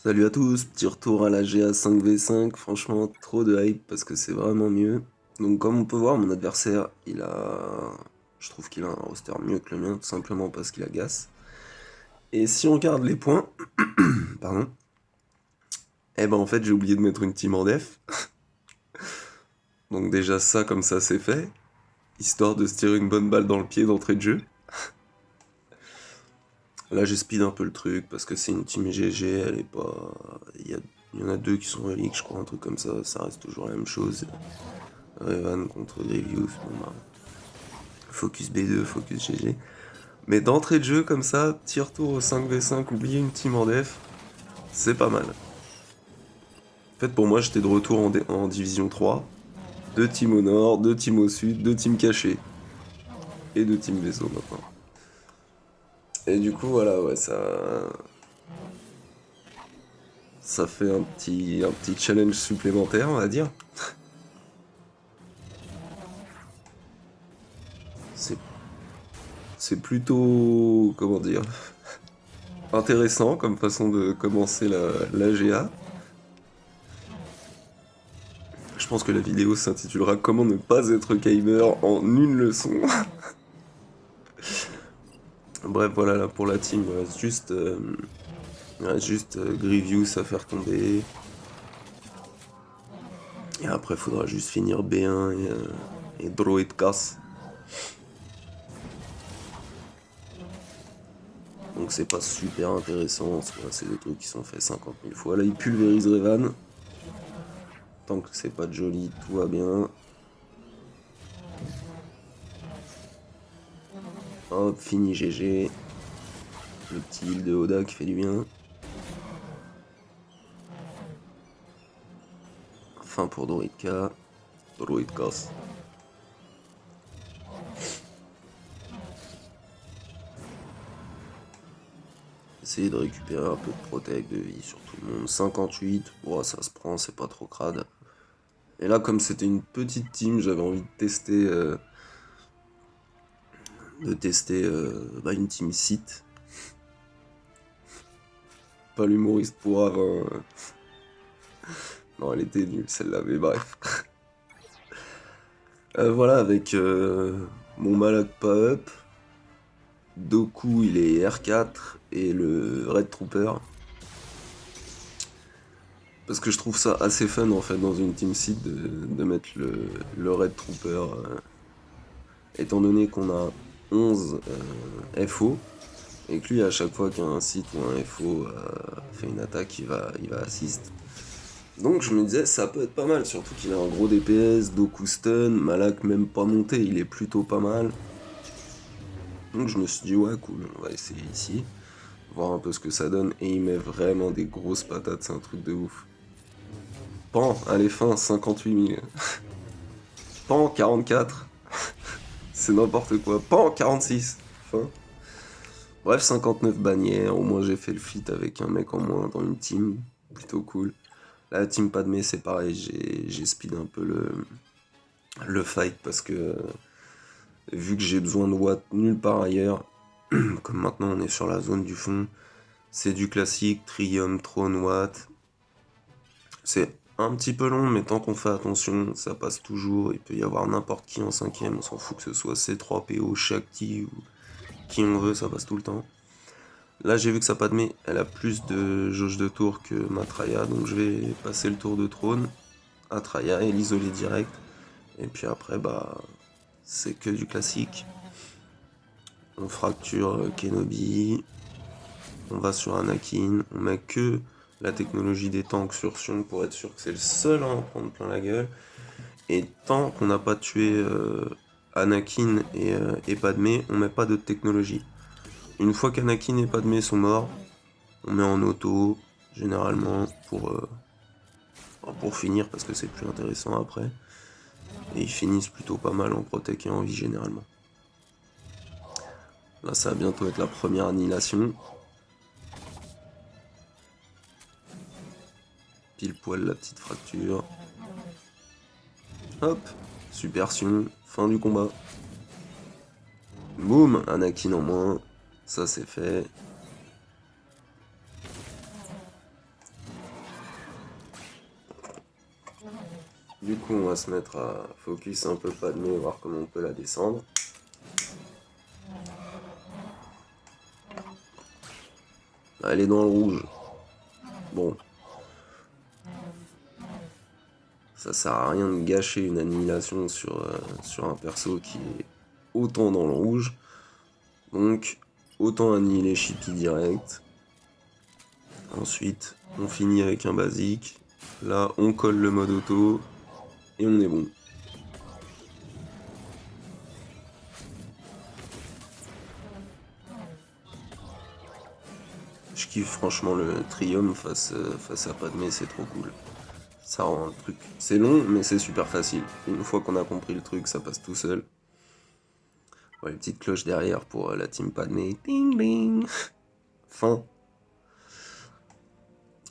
Salut à tous, petit retour à la GA 5v5, franchement trop de hype parce que c'est vraiment mieux. Donc comme on peut voir, mon adversaire, je trouve qu'il a un roster mieux que le mien, tout simplement parce qu'il agace. Et si on regarde les points, pardon, eh ben en fait j'ai oublié de mettre une team en def. Donc déjà ça comme ça c'est fait, histoire de se tirer une bonne balle dans le pied d'entrée de jeu. Là j'ai speed un peu le truc parce que c'est une team GG, elle est pas... Il y en a deux qui sont reliques je crois, un truc comme ça reste toujours la même chose. Revan contre Grievous, bon bah, focus B2, focus GG. Mais d'entrée de jeu comme ça, petit retour au 5v5, oublier une team en def, c'est pas mal. En fait pour moi j'étais de retour en division 3, deux teams au nord, deux teams au sud, deux teams cachés, et deux teams vaisseaux maintenant. Et du coup voilà, ouais, ça fait un petit challenge supplémentaire on va dire. C'est, c'est plutôt, comment dire, intéressant comme façon de commencer la GA. Je pense que la vidéo s'intitulera Comment ne pas être gamer en une leçon. Bref, voilà, là pour la team, il reste juste Grievous à faire tomber. Et après, faudra juste finir B1 et Droid casse. Donc c'est pas super intéressant, c'est des trucs qui sont faits 50 000 fois. Là, il pulvérise Revan. Tant que c'est pas de joli, tout va bien. Hop, fini GG. Le petit heal de Oda qui fait du bien. Fin pour Droidka. Droidkas. Essayer de récupérer un peu de protect de vie sur tout le monde. 58, bon, ça se prend, c'est pas trop crade. Et là, comme c'était une petite team, j'avais envie de tester une team site. Pas l'humoriste pour avant. Non, elle était nulle celle-là, mais bref. Voilà, avec mon Malak pas up. Doku, il est R4 et le Red Trooper. Parce que je trouve ça assez fun en fait dans une team site de mettre le Red Trooper. Étant donné qu'on a 11 FO, et que lui à chaque fois qu'un site ou un FO fait une attaque, il va assist. Donc je me disais ça peut être pas mal, surtout qu'il a un gros DPS, Doku stun, Malak même pas monté, il est plutôt pas mal. Donc je me suis dit ouais cool, on va essayer ici, voir un peu ce que ça donne, et il met vraiment des grosses patates, c'est un truc de ouf. Pan, allez fin, 58 000. Pan, 44. C'est n'importe quoi. Pan, 46. Fin. Bref, 59 bannières, au moins j'ai fait le feat avec un mec en moins dans une team, plutôt cool. La team Padmé c'est pareil, j'ai speed un peu le fight parce que vu que j'ai besoin de watts nulle part ailleurs, comme maintenant on est sur la zone du fond, c'est du classique, Trium, Throne, Watt. C'est un petit peu long, mais tant qu'on fait attention, ça passe toujours. Il peut y avoir n'importe qui en cinquième, on s'en fout que ce soit C3PO, Shakti ou qui on veut, ça passe tout le temps. Là, j'ai vu que sa Padmé, elle a plus de jauge de tour que ma Traya, donc je vais passer le tour de trône à Traya et l'isoler direct. Et puis après, bah, c'est que du classique. On fracture Kenobi, on va sur Anakin, on met que la technologie des tanks sur Sion pour être sûr que c'est le seul à en prendre plein la gueule. Et tant qu'on n'a pas tué Anakin et Padmé, on met pas d'autres technologies. Une fois qu'Anakin et Padmé sont morts, on met en auto, généralement, pour finir, parce que c'est plus intéressant après. Et ils finissent plutôt pas mal en protec et en vie, généralement. Là, ça va bientôt être la première annihilation. Pile poil la petite fracture. Hop, supersion, fin du combat. Boum, Anakin en moins, ça c'est fait. Du coup, on va se mettre à focus un peu Padmé, voir comment on peut la descendre. Elle est dans le rouge. Bon, ça sert à rien de gâcher une annihilation sur un perso qui est autant dans le rouge. Donc, autant annihiler Chippy direct. Ensuite, on finit avec un basique. Là, on colle le mode auto. Et on est bon. Je kiffe franchement le triomphe face à Padmé, c'est trop cool. Ça rend un truc. C'est long, mais c'est super facile. Une fois qu'on a compris le truc, ça passe tout seul. Ouais, une petite cloche derrière pour la team Padmé. Ding ding. Fin.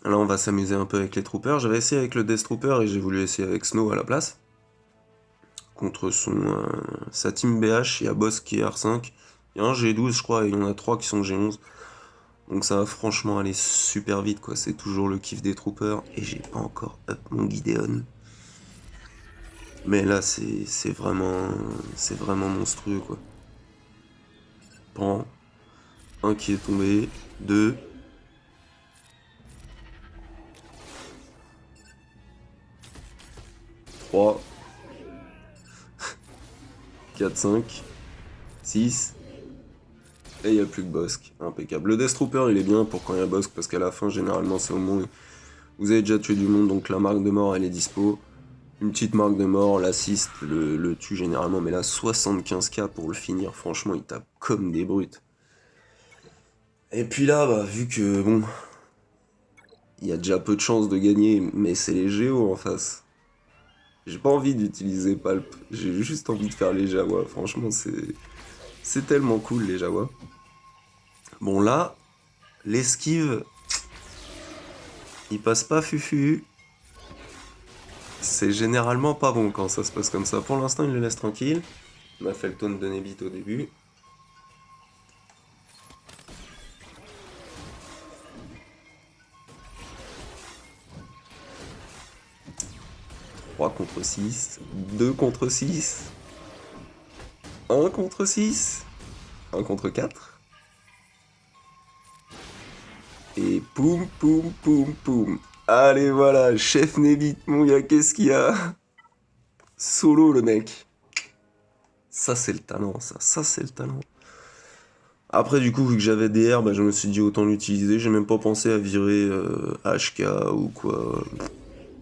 Là, on va s'amuser un peu avec les troopers. J'avais essayé avec le Death Trooper et j'ai voulu essayer avec Snow à la place. Contre sa team BH, il y a Boss qui est R5. Il y a un G12, je crois, et il y en a 3 qui sont G11. Donc ça va franchement aller super vite, quoi. C'est toujours le kiff des troopers. Et j'ai pas encore up mon Gideon. Mais là, c'est vraiment monstrueux, quoi. Prends. Un qui est tombé. 2. 3. 4, 5. 6. Et il n'y a plus que Bossk. Impeccable. Le Death Trooper, il est bien pour quand il y a Bossk, parce qu'à la fin, généralement, c'est au moment où vous avez déjà tué du monde, donc la marque de mort, elle est dispo. Une petite marque de mort, l'assist le tue généralement, mais là 75k pour le finir, franchement il tape comme des brutes. Et puis là, bah, vu que bon, il y a déjà peu de chances de gagner, mais c'est les Géos en face. J'ai pas envie d'utiliser Palp, j'ai juste envie de faire les Jawa, franchement c'est tellement cool les Jawa. Bon là, l'esquive, il passe pas fufu. C'est généralement pas bon quand ça se passe comme ça. Pour l'instant, il le laisse tranquille. On a fait le taunt de Nebit au début. 3 contre 6, 2 contre 6, 1 contre 6, 1 contre 4. Et poum, poum, poum, poum. Allez, voilà, chef Nebit, mon gars, qu'est-ce qu'il y a? Solo, le mec. Ça, c'est le talent, ça, c'est le talent. Après, du coup, vu que j'avais DR, bah, je me suis dit autant l'utiliser. J'ai même pas pensé à virer HK ou quoi.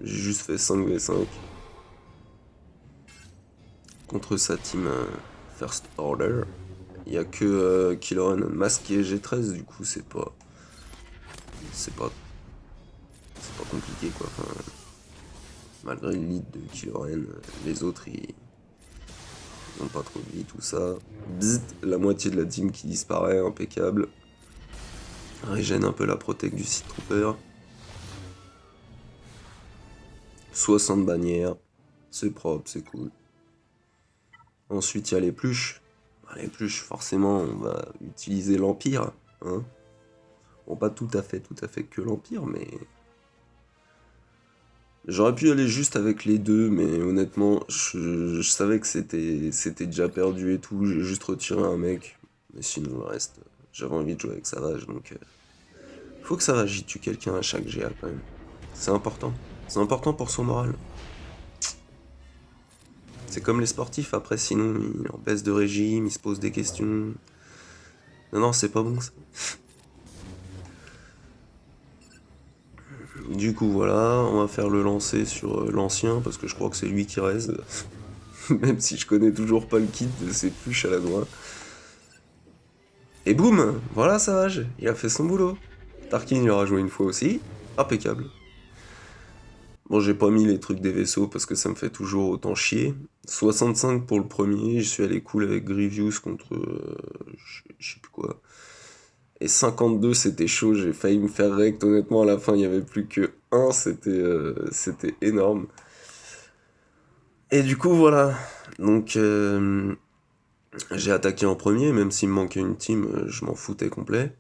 J'ai juste fait 5v5. Contre sa team First Order. Il y a que Killoran masqué G13, du coup, c'est pas compliqué, quoi. Enfin, malgré le lead de Killoran, les autres, ils n'ont pas trop de vie, tout ça. Bzzt, la moitié de la team qui disparaît, impeccable. Régène un peu la protect du Sith Trooper. 60 bannières. C'est propre, c'est cool. Ensuite, il y a les pluches. Les pluches, forcément, on va utiliser l'Empire. Hein. Bon, pas tout à fait que l'Empire, mais... J'aurais pu aller juste avec les deux, mais honnêtement, je savais que c'était déjà perdu et tout. J'ai juste retiré un mec. Mais sinon, le reste, j'avais envie de jouer avec Savage, donc... faut que Savage y tue quelqu'un à chaque GA, quand même. C'est important. C'est important pour son moral. C'est comme les sportifs, après, sinon, ils en baisse de régime, ils se posent des questions. Non, non, c'est pas bon, ça. Du coup, voilà, on va faire le lancer sur l'ancien, parce que je crois que c'est lui qui reste. Même si je connais toujours pas le kit de ses pluches à la noix. Et boum, voilà Savage, il a fait son boulot. Tarkin, il aura joué une fois aussi. Impeccable. Bon, j'ai pas mis les trucs des vaisseaux parce que ça me fait toujours autant chier. 65 pour le premier, je suis allé cool avec Grievous contre... je sais plus quoi. Et 52, c'était chaud, j'ai failli me faire rect. Honnêtement, à la fin, il n'y avait plus que 1, c'était énorme. Et du coup, voilà. Donc, j'ai attaqué en premier, même s'il me manquait une team, je m'en foutais complet.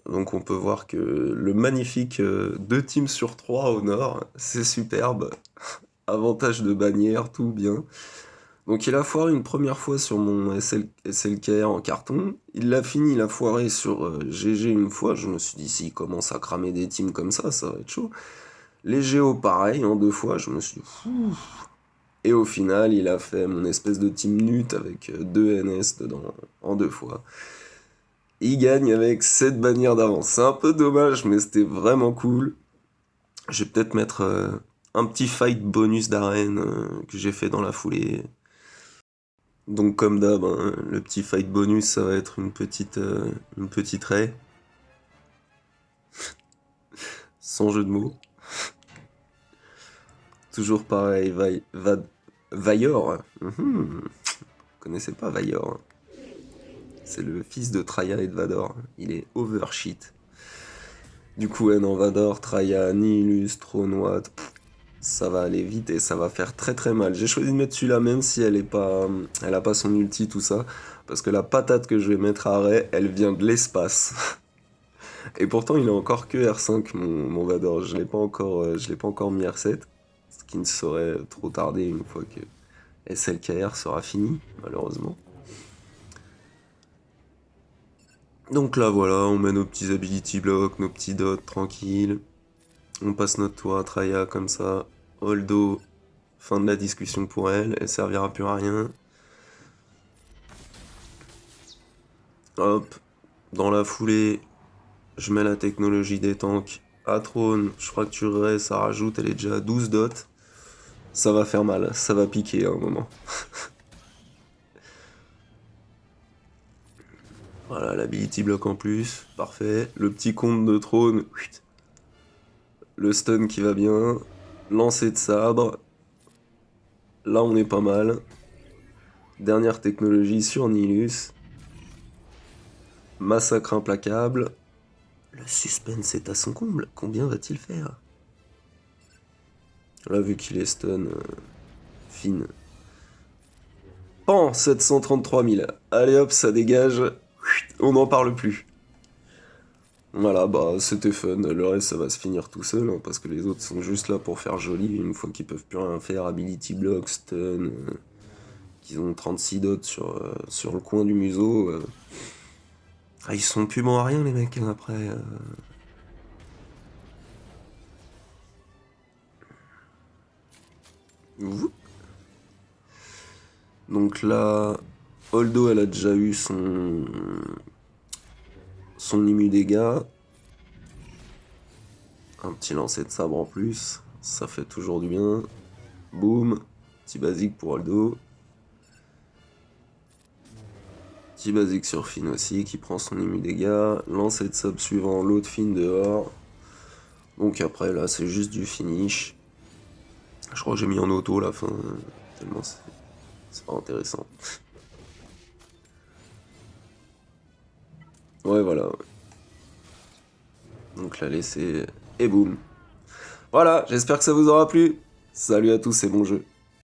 Donc on peut voir que le magnifique 2 teams sur 3 au nord, c'est superbe. avantage de bannière, tout bien. Donc il a foiré une première fois sur mon SLKR en carton, il l'a fini, il a foiré sur GG une fois, je me suis dit s'il commence à cramer des teams comme ça va être chaud. Les Géo pareil, en 2 fois, je me suis dit fou. Et au final, il a fait mon espèce de team nut avec 2 NS dedans en 2 fois. Il gagne avec 7 bannières d'avance. C'est un peu dommage, mais c'était vraiment cool. Je vais peut-être mettre un petit fight bonus d'arène que j'ai fait dans la foulée. Donc comme d'hab, hein, le petit fight bonus, ça va être une petite raie. Sans jeu de mots. Toujours pareil, Vayor. Vous connaissez pas Vayor. C'est le fils de Traya et de Vador. Il est overshit. Du coup, ouais, non, Vador, Traya, Nihilus, Tronwatt, ça va aller vite et ça va faire très très mal. J'ai choisi de mettre celui-là même si elle a pas son ulti, tout ça. Parce que la patate que je vais mettre à Ray, elle vient de l'espace. Et pourtant, il est encore que R5, mon Vador. Je l'ai pas encore mis R7. Ce qui ne saurait trop tarder une fois que SLKR sera fini, malheureusement. Donc là, voilà, on met nos petits ability blocks, nos petits dots, tranquille. On passe notre tour à Traya comme ça. Holdo, fin de la discussion pour elle. Elle servira plus à rien. Hop, dans la foulée, je mets la technologie des tanks à trône. Je crois que tu restes, ça rajoute, elle est déjà à 12 dots. Ça va faire mal, ça va piquer à un moment. Voilà, l'ability block en plus, parfait. Le petit compte de trône, le stun qui va bien. Lancer de sabre. Là, on est pas mal. Dernière technologie sur Nihilus. Massacre implacable. Le suspense est à son comble. Combien va-t-il faire? Là, vu qu'il est stun, fine. Pan, 733 000. Allez hop, ça dégage. On n'en parle plus. Voilà, bah c'était fun. Le reste, ça va se finir tout seul, hein, parce que les autres sont juste là pour faire joli. Une fois qu'ils peuvent plus rien faire, ability block, stun, qu'ils ont 36 dots sur le coin du museau. Ah, ils sont plus bons à rien, les mecs, hein, après. Donc là, Holdo, elle a déjà eu son immu dégâts. Un petit lancer de sabre en plus, ça fait toujours du bien. Boum, petit basique pour Holdo. Petit basique sur Finn aussi, qui prend son immu dégâts. Lancer de sabre suivant, l'autre Finn dehors. Donc après, là, c'est juste du finish. Je crois que j'ai mis en auto la fin, tellement c'est pas intéressant. Ouais, voilà. Ouais. Donc la laisser, et boum. Voilà, j'espère que ça vous aura plu. Salut à tous et bon jeu.